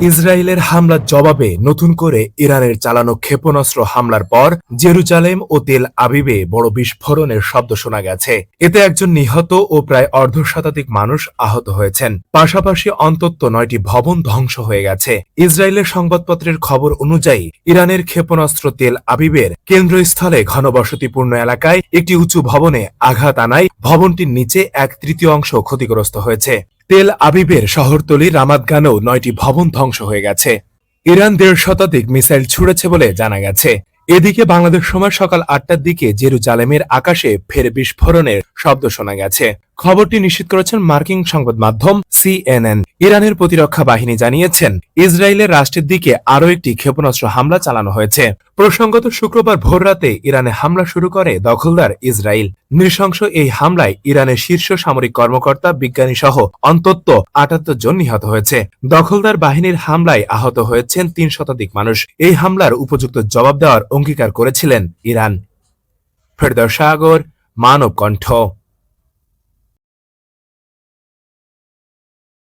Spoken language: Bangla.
ইসরায়েলের হামলার জবাবে নতুন করে ইরানের চালানো ক্ষেপণাস্ত্র হামলার পর জেরুজালেম ও তেল আবিবে বড় বিস্ফোরণের শব্দ শোনা গেছে। এতে একজন নিহত ও প্রায় অর্ধশতাধিক মানুষ আহত হয়েছেন। পাশাপাশি অন্তত 9টি ভবন ধ্বংস হয়ে গেছে। ইসরায়েলের সংবাদপত্রের খবর অনুযায়ী ইরানের ক্ষেপণাস্ত্র তেল আবিবের কেন্দ্রস্থলে ঘনবসতিপূর্ণ এলাকায় একটি উঁচু ভবনে আঘাত আনায় ভবনটির নিচে 1/3 ক্ষতিগ্রস্ত হয়েছে। তেল আবিবের শহরতলি রামাতগানেও 9টি ভবন ধ্বংস হয়ে গেছে। ইরান 1.5 শতাধিক মিসাইল ছুড়েছে বলে জানা গেছে। এদিকে বাংলাদেশ সময় সকাল 8টার দিকে জেরুজালেমের আকাশে ফের বিস্ফোরণের শব্দ শোনা গেছে। খবরটি নিশ্চিত করেছেন মার্কিন সংবাদ মাধ্যম CNN। ইরানের প্রতিরক্ষা বাহিনী জানিয়েছেন, ইসরায়েলের রাষ্ট্রের দিকে আরও একটি ক্ষেপণাস্ত্র হামলা চালানো হয়েছে। প্রসঙ্গত শুক্রবার ভোররাতে ইরানে হামলা শুরু করে দখলদার ইসরায়েল। নৃশংস এই হামলায় ইরানের শীর্ষ সামরিক কর্মকর্তা, বিজ্ঞানী সহ অন্তত 78 জন নিহত হয়েছে। দখলদার বাহিনীর হামলায় আহত হয়েছেন 3 শতাধিক মানুষ। এই হামলার উপযুক্ত জবাব দেওয়ার অঙ্গীকার করেছিলেন ইরান। ফেরদৌস সাগর, মানব কণ্ঠ।